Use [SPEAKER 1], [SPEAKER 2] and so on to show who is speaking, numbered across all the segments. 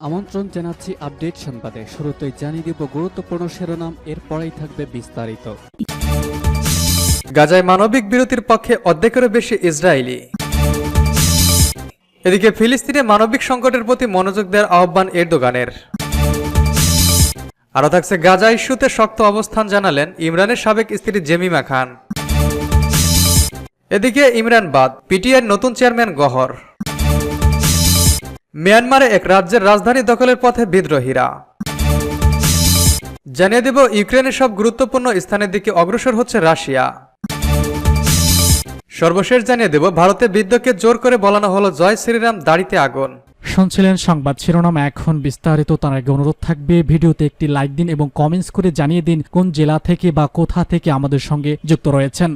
[SPEAKER 1] আমন্ত্রণ জানাচ্ছি আপডেট সংবাদে। শুরুতেই জানিয়ে দিব গুরুত্বপূর্ণ শিরোনাম, এরপরেই থাকবে বিস্তারিত।
[SPEAKER 2] গাজায় মানবিক বিরতির পক্ষে অর্ধেকেরও বেশি ইসরায়েলি। এদিকে ফিলিস্তিনে মানবিক সংকটের প্রতি মনোযোগ দেওয়ার আহ্বান এরদোগানের। আরও থাকছে গাজা ইস্যুতে শক্ত অবস্থান জানালেন ইমরানের সাবেক স্ত্রী জেমিমা খান। এদিকে ইমরান বাদ, পিটিআইয়ের নতুন চেয়ারম্যান গহর। মিয়ানমারে এক রাজ্যের রাজধানী দখলের পথে বিদ্রোহীরা। জানিয়ে দেব ইউক্রেনের সব গুরুত্বপূর্ণ স্থানের দিকে অগ্রসর হচ্ছে রাশিয়া। সর্বশেষ জানিয়ে দেব ভারতে বৃদ্ধকে জোর করে বলানো হলো জয় শ্রীরাম, দাড়িতে আগুন।
[SPEAKER 3] শুনছিলেন সংবাদ শিরোনাম, এখন বিস্তারিত। তার আগে অনুরোধ থাকবে ভিডিওতে একটি লাইক দিন এবং কমেন্টস করে জানিয়ে দিন কোন জেলা থেকে বা কোথা থেকে আমাদের সঙ্গে যুক্ত রয়েছেন।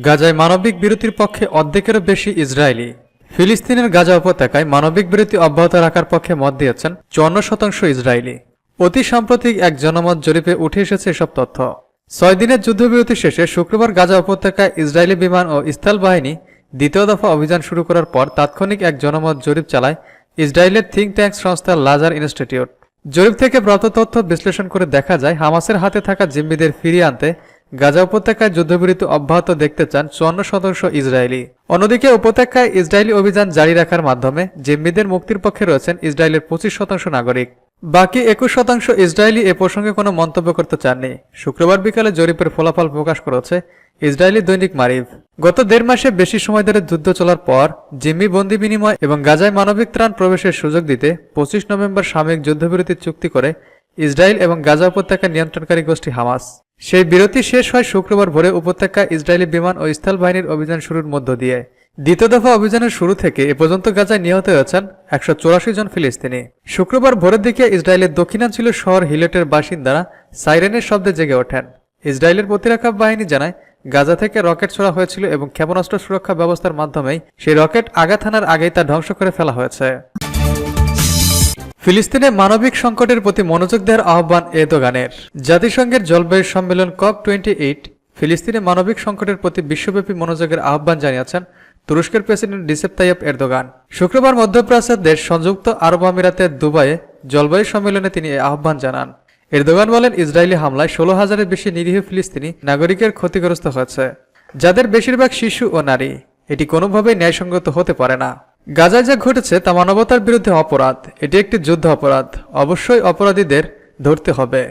[SPEAKER 2] গাজায় মানবিক বিরতির পক্ষে অর্ধেকেরও বেশি ইসরায়েলি। ফিলিস্তিনের গাজা উপত্যকায় মানবিক বিরতি অব্যাহত রাখার পক্ষে মত দিয়েছেন 54% ইসরায়েলি। অতি সাম্প্রতিক এক জনমত জরিপে উঠে এসেছে এসব তথ্য। 6 দিনের যুদ্ধবিরতি শেষে শুক্রবার গাজা উপত্যকায় ইসরায়েলি বিমান ও স্থল বাহিনী দ্বিতীয় দফা অভিযান শুরু করার পর তাৎক্ষণিক এক জনমত জরিপ চালায় ইসরায়েলের থিঙ্ক ট্যাঙ্ক সংস্থা লাজার ইনস্টিটিউট। জরিপ থেকে প্রাপ্ত তথ্য বিশ্লেষণ করে দেখা যায় হামাসের হাতে থাকা জিম্মিদের ফিরিয়ে আনতে গাজা উপত্যকায় যুদ্ধবিরতি অব্যাহত দেখতে চান 54% ইসরায়েলি। অন্যদিকে উপত্যকায় ইসরায়েলি অভিযান জারি রাখার মাধ্যমে জিম্মিদের মুক্তির পক্ষে রয়েছেন ইসরায়েলের 25% নাগরিক। বাকি 21% ইসরায়েলি এ প্রসঙ্গে কোনো মন্তব্য করতে চাননি। শুক্রবার বিকালে জরিপের ফলাফল প্রকাশ করেছে ইসরায়েলি দৈনিক মারিভ। গত 1.5 মাসে বেশি সময় ধরে যুদ্ধ চলার পর জিম্মি বন্দি বিনিময় এবং গাজায় মানবিক ত্রাণ প্রবেশের সুযোগ দিতে 25 নভেম্বর সাময়িক যুদ্ধবিরতির চুক্তি করে ইসরায়েল এবং গাজা উপত্যকার নিয়ন্ত্রণকারী গোষ্ঠী হামাস। সেই বিরতি শেষ হয় শুক্রবার ভোরে উপত্যকায় ইসরায়েলি বিমান ও স্থল বাহিনীর অভিযান শুরুর মধ্য দিয়ে। দ্বিতীয় দফা অভিযানের শুরু থেকে এ পর্যন্ত গাজায় নিহত হয়েছেন 184 জন ফিলিস্তিনি। শুক্রবার ভোরের দিকে ইসরায়েলের দক্ষিণাঞ্চলীয় শহর হিলেটের বাসিন্দারা সাইরেনের শব্দে জেগে ওঠেন। ইসরায়েলের প্রতিরক্ষা বাহিনী জানায় গাজা থেকে রকেট ছোড়া হয়েছিল এবং ক্ষেপণাস্ত্র সুরক্ষা ব্যবস্থার মাধ্যমেই সেই রকেট আঘাত হানার আগেই তা ধ্বংস করে ফেলা হয়েছে। ফিলিস্তিনে মানবিক সংকটের প্রতি মনোযোগ দেওয়ার আহ্বান এরদোগানের। জাতিসংঘের জলবায়ু সম্মেলন COP28 ফিলিস্তিনে মানবিক সংকটের প্রতি বিশ্বব্যাপী মনোযোগের আহ্বান জানিয়েছেন তুরস্কের প্রেসিডেন্ট রিসেপ তাইয়েপ এরদোগান। শুক্রবার মধ্যপ্রাচ্যের দেশ সংযুক্ত আরব আমিরাতের দুবাইয়ে জলবায়ু সম্মেলনে তিনি এই আহ্বান জানান। এরদোগান বলেন, ইসরায়েলি হামলায় 16,000-এর বেশি নিরীহ ফিলিস্তিনি নাগরিকের ক্ষতিগ্রস্ত হয়েছে, যাদের বেশিরভাগ শিশু ও নারী। এটি কোনোভাবেই ন্যায়সঙ্গত হতে পারে না। গাজায় যা ঘটেছে তা মানবতার বিরুদ্ধে অপরাধ। এটি একটি যুদ্ধ অপরাধ। অবশ্যই অপরাধীদের ধরতে হবে।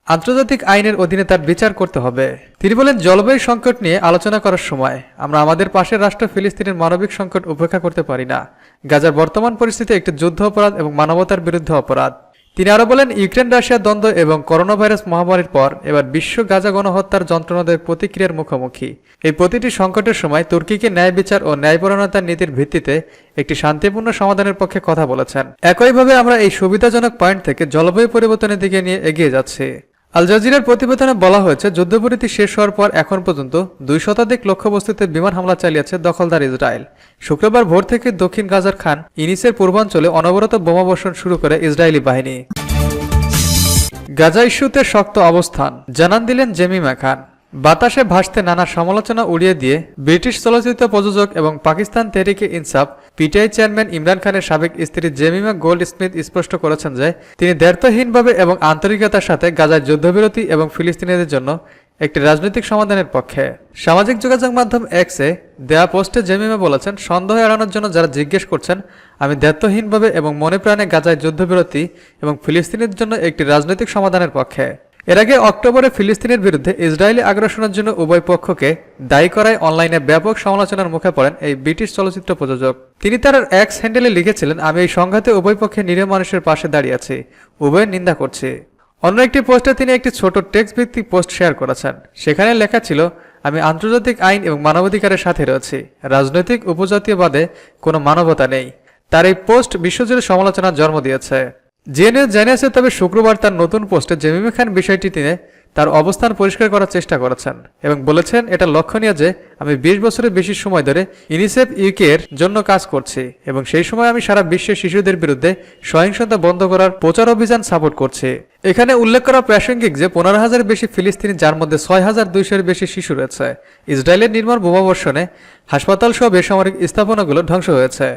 [SPEAKER 2] আন্তর্জাতিক আইনের অধীনে তার বিচার করতে হবে। তিনি বলেন, জলবায়ু সংকট নিয়ে আলোচনা করার সময় আমরা আমাদের পাশের রাষ্ট্র ফিলিস্তিনের মানবিক সংকট উপেক্ষা করতে পারি না। গাজার বর্তমান পরিস্থিতি একটি যুদ্ধ অপরাধ এবং মানবতার বিরুদ্ধে অপরাধ। তিনি আরও বলেন, ইউক্রেন রাশিয়া দ্বন্দ্ব এবং করোনা ভাইরাস মহামারীর পর এবার বিশ্ব গাজা গণহত্যার যন্ত্রণাদায়ক প্রতিক্রিয়ার মুখোমুখি। এই প্রতিটি সংকটের সময় তুর্কিকে ন্যায় বিচার ও ন্যায়পরায়ণতার নীতির ভিত্তিতে একটি শান্তিপূর্ণ সমাধানের পক্ষে কথা বলেছেন। একইভাবে আমরা এই সুবিধাজনক পয়েন্ট থেকে জলবায়ু পরিবর্তনের দিকে নিয়ে এগিয়ে যাচ্ছি। আল জাজিরার প্রতিবেদনে বলা হয়েছে, যুদ্ধবিরতি শেষ হওয়ার পর এখন পর্যন্ত 2 শতাধিক লক্ষ্যবস্তুতে বিমান হামলা চালিয়েছে দখলদার ইসরায়েল। শুক্রবার ভোর থেকে দক্ষিণ গাজার খান ইনিসের পূর্বাঞ্চলে অনবরত বোমাবর্ষণ শুরু করে ইসরায়েলি বাহিনী। গাজা ইস্যুতে শক্ত অবস্থান জানান দিলেন জেমিমা খান। বাতাসে ভাসতে নানা সমালোচনা উড়িয়ে দিয়ে ব্রিটিশ চলচ্চিত্র প্রযোজক এবং পাকিস্তান তেহরিকে ইনসাফ পিটিআই চেয়ারম্যান ইমরান খানের সাবেক স্ত্রী জেমিমা গোল্ড স্মিথ স্পষ্ট করেছেন যে তিনি দ্ব্যর্থহীনভাবে এবং আন্তরিকতার সাথে গাজায় যুদ্ধবিরতি এবং ফিলিস্তিনিদের জন্য একটি রাজনৈতিক সমাধানের পক্ষে। সামাজিক যোগাযোগ মাধ্যম এক্সে দেয়া পোস্টে জেমিমা বলেছেন, সন্দেহ এড়ানোর জন্য যারা জিজ্ঞেস করছেন, আমি দ্ব্যর্থহীনভাবে এবং মনে প্রাণে গাজায় যুদ্ধবিরতি এবং ফিলিস্তিনের জন্য একটি রাজনৈতিক সমাধানের পক্ষে। এর আগে অক্টোবরে ফিলিস্তিনের বিরুদ্ধে ইসরায়েলি আগ্রাসনের জন্য উভয় পক্ষকে দায়ী করায় অনলাইনে ব্যাপক সমালোচনার মুখে পড়েন এই ব্রিটিশ চলচ্চিত্র প্রযোজক। তিনি তার এক্স হ্যান্ডেলে লিখেছিলেন, আমি এই সংঘাতে উভয় পক্ষে নিরীহ মানুষের পাশে দাঁড়িয়ে আছি, উভয়ের নিন্দা করছি। অন্য একটি পোস্টে তিনি একটি ছোট টেক্সট ভিত্তিক পোস্ট শেয়ার করেছেন। সেখানে লেখা ছিল, আমি আন্তর্জাতিক আইন এবং মানবাধিকারের সাথে রয়েছি, রাজনৈতিক উপজাতীয়বাদে কোনো মানবতা নেই। তার এই পোস্ট বিশ্বজুড়ে সমালোচনার জন্ম দিয়েছে। জিএনএ জানিয়েছে, তবে শুক্রবার তার নতুন পোস্টে জেমিমা খান বিষয়টি তিনি তার অবস্থান পরিষ্কার করার চেষ্টা করেছেন এবং বলেছেন, এটা লক্ষণীয় যে আমি 20 বছরের বেশি সময় ধরে ইউনিসেফ ইউকে এর জন্য কাজ করছি এবং সেই সময় আমি সারা বিশ্বের শিশুদের বিরুদ্ধে সহিংসতা বন্ধ করার প্রচার অভিযান সাপোর্ট করছি। এখানে উল্লেখ করা প্রাসঙ্গিক যে 15,000-এর বেশি ফিলিস্তিনি, যার মধ্যে 6,200-এর বেশি শিশু রয়েছে। ইসরায়েলের নির্মম বোমাবর্ষণে হাসপাতাল সহ বেসামরিক স্থাপনাগুলো ধ্বংস হয়েছে।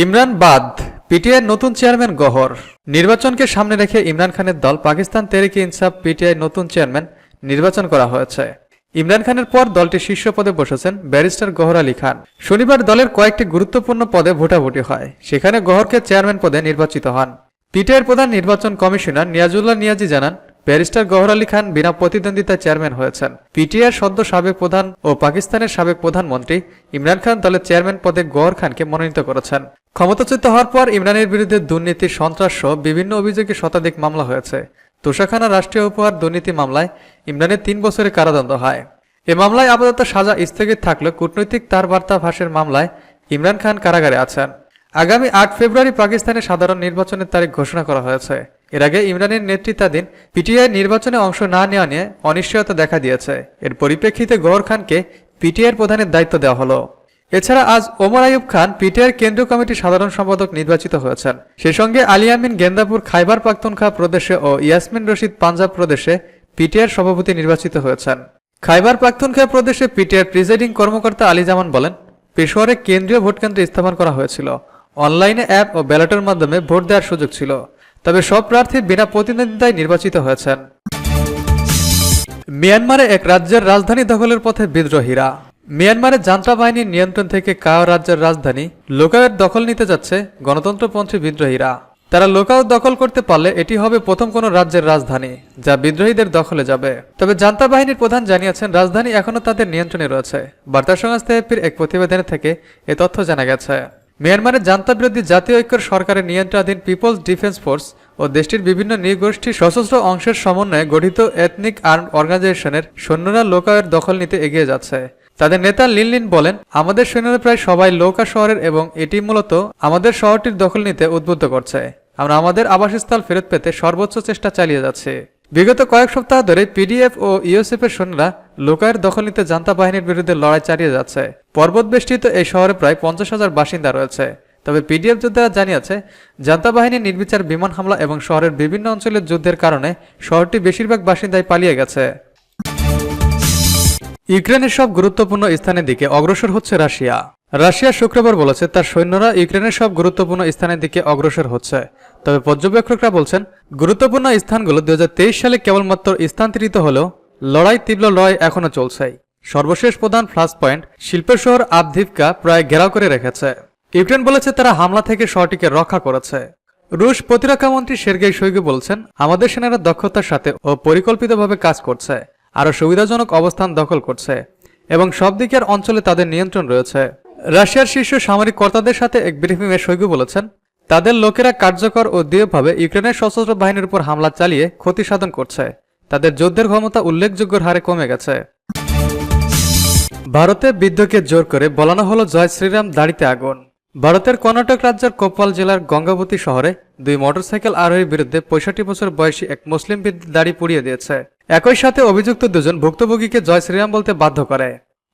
[SPEAKER 2] ইমরান বাদ, পিটিআই নতুন চেয়ারম্যান গহর। নির্বাচনকে সামনে রেখে ইমরান খানের দল পাকিস্তান তেহরিকে ইনসাফ পিটিআই নতুন চেয়ারম্যান নির্বাচন করা হয়েছে। ইমরান খানের পর দলটির শীর্ষ পদে বসেছেন ব্যারিস্টার গহর আলী খান। শনিবার দলের কয়েকটি গুরুত্বপূর্ণ পদে ভোটাভুটি হয়, সেখানে গহরকে চেয়ারম্যান পদে নির্বাচিত হন। পিটিআইয়ের প্রধান নির্বাচন কমিশনার নিয়াজুল্লাহ নিয়াজি জানান, ব্যারিস্টার গহর আলী খান বিনা প্রতিদ্বন্দ্বিতায় চেয়ারম্যান হয়েছেন। পিটিআইয়ের সদ্য সাবেক প্রধান ও পাকিস্তানের সাবেক প্রধানমন্ত্রী ইমরান খান দলের চেয়ারম্যান পদে গহর খানকে মনোনীত করেছেন। ক্ষমতাচ্যুত হওয়ার পর ইমরানের বিরুদ্ধে দুর্নীতি, সন্ত্রাস সহ বিভিন্ন অভিযোগে শতাধিক মামলা হয়েছে। তোষাখানা রাষ্ট্রীয় উপহার দুর্নীতি মামলায় ইমরানের 3 বছরের কারাদণ্ড হয়। এ মামলায় আপাতত সাজা স্থগিত থাকলেও কূটনৈতিক তার বার্তা ফাঁসের মামলায় ইমরান খান কারাগারে আছেন। আগামী 8 ফেব্রুয়ারি পাকিস্তানে সাধারণ নির্বাচনের তারিখ ঘোষণা করা হয়েছে। এর আগে ইমরানের নেতৃত্বাধীন পিটিআই নির্বাচনে অংশ না নেওয়া নিয়ে অনিশ্চয়তা দেখা দিয়েছে। এর পরিপ্রেক্ষিতে গহর খানকে পিটিআইয়ের প্রধানের দায়িত্ব দেওয়া হলো। এছাড়া আজ ওমর আইয়ুব খান পিটিআইয়ের কেন্দ্রীয় কমিটির সাধারণ সম্পাদক নির্বাচিত হয়েছেন। সেই সঙ্গে আলী আমিন গেন্দাপুর খাইবার পাখতুনখোয়া প্রদেশে ও ইয়াসমিন রশিদ পাঞ্জাব প্রদেশে পিটিআইয়ের সভাপতি নির্বাচিত হয়েছেন। খাইবার পাখতুনখোয়া প্রদেশে পিটিআইয়ের প্রিজাইডিং কর্মকর্তা আলী জামান বলেন, পেশোয়ারে কেন্দ্রীয় ভোটকেন্দ্র স্থাপন করা হয়েছিল। অনলাইনে অ্যাপ ও ব্যালটের মাধ্যমে ভোট দেওয়ার সুযোগ ছিল, তবে সব প্রার্থী বিনা প্রতিদ্বন্দ্বিতায় নির্বাচিত হয়েছেন। মিয়ানমারে এক রাজ্যের রাজধানী দখলের পথে বিদ্রোহীরা। মিয়ানমারের জান্তা বাহিনীর নিয়ন্ত্রণ থেকে কাও রাজ্যের রাজধানী লোকাওয়ের দখল নিতে যাচ্ছে গণতন্ত্রপন্থী বিদ্রোহীরা। তারা লোকাও দখল করতে পারলে এটি হবে প্রথম কোনো রাজ্যের রাজধানী যা বিদ্রোহীদের দখলে যাবে। তবে জান্তা বাহিনীর প্রধান জানিয়েছেন, রাজধানী এখনও তাদের নিয়ন্ত্রণে রয়েছে। বার্তা সংস্থা এপির এক প্রতিবেদন থেকে এ তথ্য জানা গেছে। মিয়ানমারের জান্তা বিরোধী জাতীয় ঐক্যের সরকারের নিয়ন্ত্রণাধীন পিপলস ডিফেন্স ফোর্স ও দেশটির বিভিন্ন নৃগোষ্ঠীর সশস্ত্র অংশের সমন্বয়ে গঠিত এথনিক আর্মড অর্গানাইজেশনের সৈন্যরা লোকাওয়ের দখল নিতে এগিয়ে যাচ্ছে। তাদের নেতা লিন বলেন, আমাদের সৈন্যরা প্রায় সবাই লোকা শহরের এবং এটি মূলত আমাদের শহরটির দখল নিতে উদ্বুদ্ধ করছে। আমরা আমাদের আবাসস্থল ফেরত পেতে সর্বোচ্চ চেষ্টা চালিয়ে যাচ্ছি। বিগত কয়েক সপ্তাহ ধরে পিডিএফ ও ইউএসএফ এর সৈন্যরা লোকাওয়ের দখল নিতে জান্তা বাহিনীর বিরুদ্ধে লড়াই চালিয়ে যাচ্ছে। পর্বতবেষ্টিত এই শহরে প্রায় 50,000 বাসিন্দা রয়েছে। তবে পিডিএফ যোদ্ধারা জানিয়েছে, জান্তা বাহিনীর নির্বিচার বিমান হামলা এবং শহরের বিভিন্ন অঞ্চলের যুদ্ধের কারণে শহরটি বেশিরভাগ বাসিন্দাই পালিয়ে গেছে। ইউক্রেনের সব গুরুত্বপূর্ণ স্থানের দিকে অগ্রসর হচ্ছে রাশিয়া। রাশিয়া শুক্রবার বলেছে, তার সৈন্যরা ইউক্রেনের সব গুরুত্বপূর্ণ স্থানের দিকে অগ্রসর হচ্ছে। তবে পর্যবেক্ষকরা বলছেন, গুরুত্বপূর্ণ স্থানগুলো 2023 সালে কেবলমাত্র স্থানান্তরিত হলেও তীব্র লড়াই এখনও চলছে। সর্বশেষ প্রধান ফ্লাশ পয়েন্ট শিল্পের শহর আবদিভকা প্রায় ঘেরাও করে রেখেছে। ইউক্রেন বলেছে, তারা হামলা থেকে শহরটিকে রক্ষা করেছে। রুশ প্রতিরক্ষা মন্ত্রী সের্গেই শোইগু বলছেন, আমাদের সেনারা দক্ষতার সাথে ও পরিকল্পিতভাবে কাজ করছে, আরও সুবিধাজনক অবস্থান দখল করছে এবং সব দিকের অঞ্চলে তাদের নিয়ন্ত্রণ রয়েছে। রাশিয়ার শীর্ষ সামরিক কর্তাদের সাথে এক ব্রিফিংয়ে শোইগু বলেছেন, তাদের লোকেরা কার্যকর ও দৃঢ়ভাবে ইউক্রেনের সশস্ত্র বাহিনীর উপর হামলা চালিয়ে ক্ষতি সাধন করছে। তাদের যুদ্ধের ক্ষমতা উল্লেখযোগ্য হারে কমে গেছে। ভারতে বৃদ্ধকে জোর করে বলানো হলো জয় শ্রীরাম দাড়িতে আগুন। ভারতের কর্ণাটক রাজ্যের কোপ্পাল জেলার গঙ্গাবতী শহরে 2 মোটরসাইকেল আরোহীর বিরুদ্ধে 65 বছর বয়সী এক মুসলিম বৃদ্ধের দাড়ি পুড়িয়ে দিয়েছে। একই সাথে অভিযুক্ত 2 জন ভুক্তভোগীকে জয় শ্রীরাম বলতে বাধ্য করে।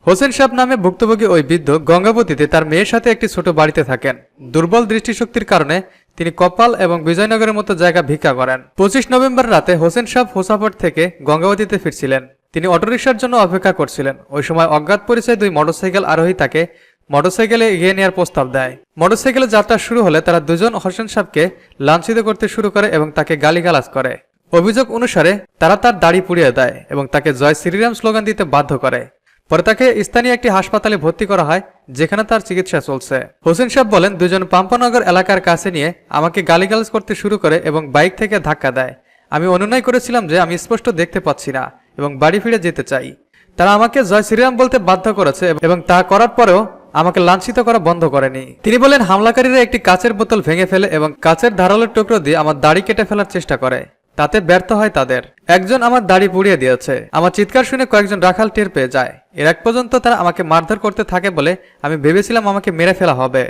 [SPEAKER 2] হোসেন সাহেব নামে ভুক্তভোগী ওই বৃদ্ধ গঙ্গাবতীতে তার মেয়ের সাথে একটি ছোট বাড়িতে থাকেন। দুর্বল দৃষ্টিশক্তির কারণে তিনি কপাল এবং বিজয়নগরের মতো জায়গা ভিক্ষা করেন। 25 নভেম্বর রাতে হোসেন সাহেব হোসাফট থেকে গঙ্গাবতীতে ফিরছিলেন। তিনি অটোরিকশার জন্য অপেক্ষা করছিলেন। ওই সময় অজ্ঞাত পরিচয় 2 মোটরসাইকেল আরোহী তাকে মোটরসাইকেলে এগিয়ে নেওয়ার প্রস্তাব দেয়। মোটরসাইকেলে যাত্রা শুরু হলে তারা 2 জন হোসেন সাহেবকে লাঞ্ছিত করতে শুরু করে এবং তাকে গালিগালাজ করে। অভিযোগ অনুসারে তারা তার দাড়ি পুড়িয়ে দেয় এবং তাকে জয় শ্রীরাম স্লোগান দিতে বাধ্য করে। পরে তাকে স্থানীয় একটি হাসপাতালে ভর্তি করা হয়, যেখানে তার চিকিৎসা চলছে। হোসেন সাহেব বলেন, 2 জন পাম্পানগর এলাকার কাছে নিয়ে আমাকে গালিগালাজ করতে শুরু করে এবং বাইক থেকে ধাক্কা দেয়। আমি অনুনয় করেছিলাম যে আমি স্পষ্ট দেখতে পাচ্ছি না এবং বাড়ি ফিরে যেতে চাই। তারা আমাকে জয় শ্রীরাম বলতে বাধ্য করেছে এবং তা করার পরেও আমাকে লাঞ্ছিত করা বন্ধ করেনি। তিনি বলেন, হামলাকারীরা একটি কাচের বোতল ভেঙে ফেলে এবং কাচের ধারালো টুকরো দিয়ে আমার দাড়ি কেটে ফেলার চেষ্টা করে। তাতে ব্যর্থ হয় তাদের। একজন আমার দাড়ি পুড়িয়ে দিয়েছে। আমার চিৎকার শুনে কয়েকজন রাখাল টের পেয়ে যায়। এর এক পর্যন্ত তারা আমাকে মারধর করতে থাকে বলে আমি ভেবেছিলাম আমাকে মেরে ফেলা হবে।